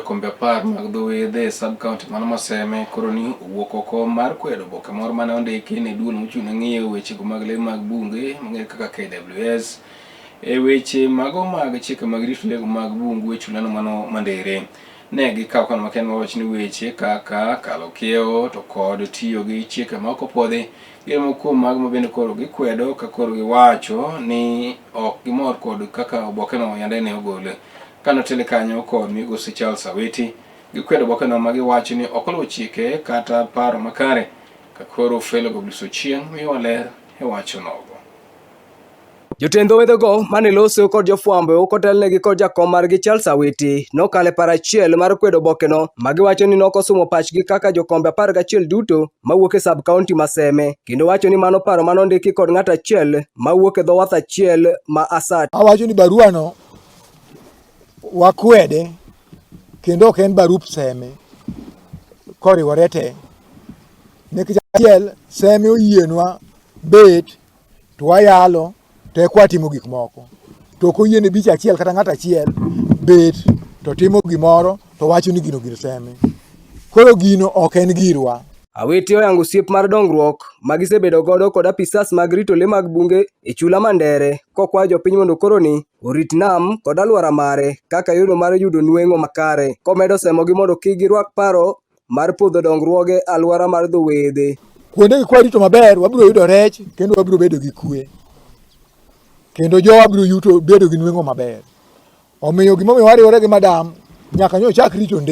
Kombe apar mag dho wedhe sub-county mano Maseme koro ni owuok oko mar kwedo oboke moro mane ondiki ni duol mochung' ng'iyo wechego mag lee mag bunge mong'ere kaka KWS e weche mago mag chike mag rito lee mag bungu e chulano mano Mandere. Ne gikawo kano makende mawach ni weche kaka kalo kiewo to kod tiyo gi chike ma ok opwodhi gin moko kuom mago mabende koro gikwedo ka koro giwacho ni ok gimor kod kaka obokeno yande ne ogole. Kano tele kanyo kod migosi Charles Awiti gikwedo obokeno ma giwacho ni ok oluwo chike kata paro makare ka koro felo gobliso chieng' miwa ler e wacho nogo. Jotend wedhego mane loso kod jofwambo kotelnegi kod jakom margi Charles Awiti nokale par achiel mar kwedo obokeno magiwacho ni nokosumo pachgi kaka jokombe 11 duto mawuok e sub-county Maseme kendo wacho ni mano paro manondiki kod ng'at achiel mawuok e dho wath achiel ma Asat. Awacho ni baruano wakwede kendo ok en barup Seme koriwore te nikech achiel Seme oyienwa bet to wayalo to kwatimo gik moko to koyiene bich achiel kata ng'at achiel bet to timo gimoro to wacho ni gino gir Seme, koro gino ok en girwa. Awiti oyango siep mar dongruok magisebedo godo kod apisas mag rito lee mag bunge e chula Mandere kokwayo jopiny mondo koro ni orit nam kod alwora mare kaka yudo mar yudo nweng'o makare komedo semogi mondo kik girwak paro mar podho dongruoge alwora mar dho wedhe. Kuonde kwa rito maber wabiro yudo rech kendo wabiro bedo gi kwe kendo jowa biro yuto bedo gi nweng'o maber. Omiyo gimomiyo wariwore gi madam nyaka nyo chak rito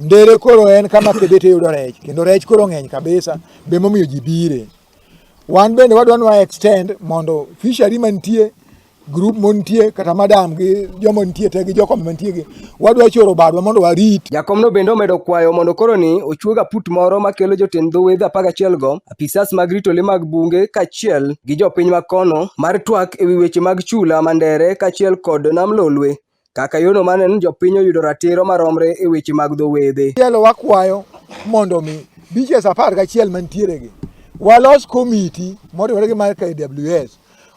Ndere koro en kama kebete yudo rech kendo rech koro ng'eny kabisa be momiyo ji bire. Wan bende wadwa extend mondo fishery mantie group montie kata madam gi jomo ntie te gi jokom mantie gi wadwa choro badwa mondo warit. Jakomno bende omedo kwayo mondo koro ni ochuoga put moro makelo jotend dho wedhe 11 go apisas mag rito lee mag bunge kachiel gi jopiny makono mar twak ewi weche mag chula Mandere kachiel kod nam Lolwe kaka yono mane jopiny oyudo ratiro maromre e weche mag dho wedhe. Tielo wakwayo mondo mi biches 11 mantiere gi walos komiti moriwore gi mar KWS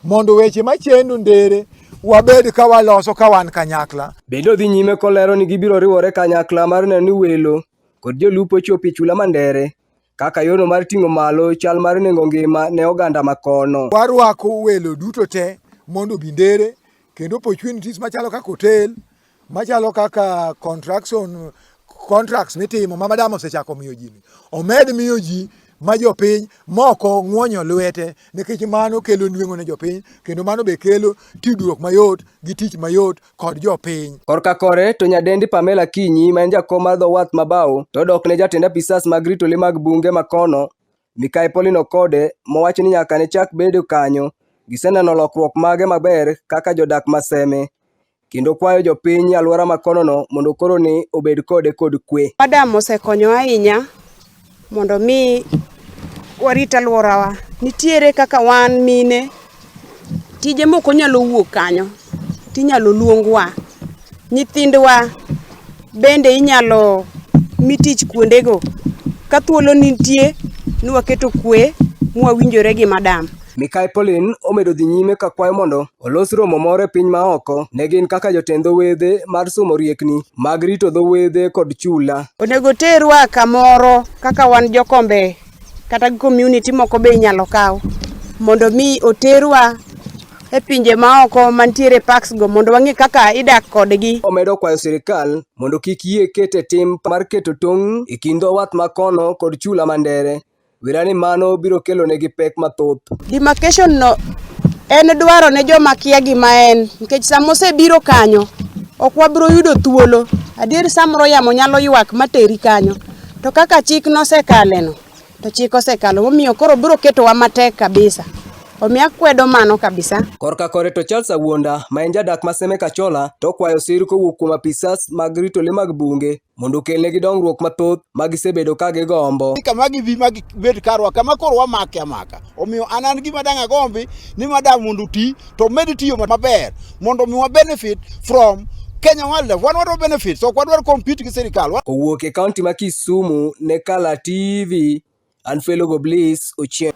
mondo weche machendo Ndere wabed ka waloso ka wan kanyakla. Bende odhi nyime kolero ni gibiro riwore kanyakla mar neno ni welo kod jolupo chopo e chula Mandere kaka yono mar ting'o malo chal mar nengo ngima ne oganda makono. Warwako welo duto te mondo bi Ndere kendo opportunities machalo kaka hotel machalo kaka contracts mitimo ma madam osechako miyo ji omed miyo ji ma jopiny moko ng'wonyo lwete nikech mano kelo nweng'o ne jopiny kendo mano be kelo tudruok mayot gi tich mayot kod jopiny. Korka kore to nyadendi Pamela Kinyi ma en jakom mar dho wath Mabao to dok ne jatend apisas mag rito lee mag bunge makono Mikayi Pauline Okode mowacho ni nyaka ne chak bedo kanyo giseneno lokruok mage maber kaka jodak Maseme kendo kwayo jopiny alwora makonono mondo koro ni obed kode kod kwe. Madam osekonyo ahinya mondo mi warit alworawa. Nitiere kaka wan mine tije moko nyalo wuok kanyo tinyalo luongwa, nyithindwa bende inyalo mitich kuondego ka thuolo nitie ni waketo kwe mwawinjore gi madam. Mikayi Pauline omedo dhi nyime ka kwayo mondo olos romo moro e piny maoko ne gin kaka jotend dho wedhe mar somo riekni mag rito dho wedhe kod chula. Onego terwa kamoro kaka wan jokombe kata community moko be inyalo kaw mondo mi oterwa e pinje maoko mantiere parks go mondo wang'e kaka idak kodgi. Omedo kwayo sirikal mondo kik yie kete tim mar keto tong' e kind dho wath makono kod chula Mandere. Wirani mano biro kelo negi pek mathoth. Demarcation no en dwaro ne joma kia gima en nikech samose biro kanyo ok wabiro yudo thuolo. Adier samoro yamo nyalo ywak materi kanyo to kaka chik nosekaleno to chik osekalo momiyo koro biro ketowa matek kabisa. Omiya kwedo mano kabisa. Korka kore to Charles Awuonda ma en jadak Maseme Kachola to kwayo sir kowuok kuom apisas mag rito lee mag bunge mondo okelnegi dongruok mathoth magisebedo ka gigombo. Kama gibi magibet karwa kama koro wamake amaka. Omiyo an gima dang' agombi ni madam mondo ti to med tiyo maber mondo mi wa benefit from Kenya Wildlife. Wan wadwa benefit so kwadwar compete gi sirikal. Kowuok e kaunti ma Kisumu ne Kala TV, Anfelo Goblis Ochieng'.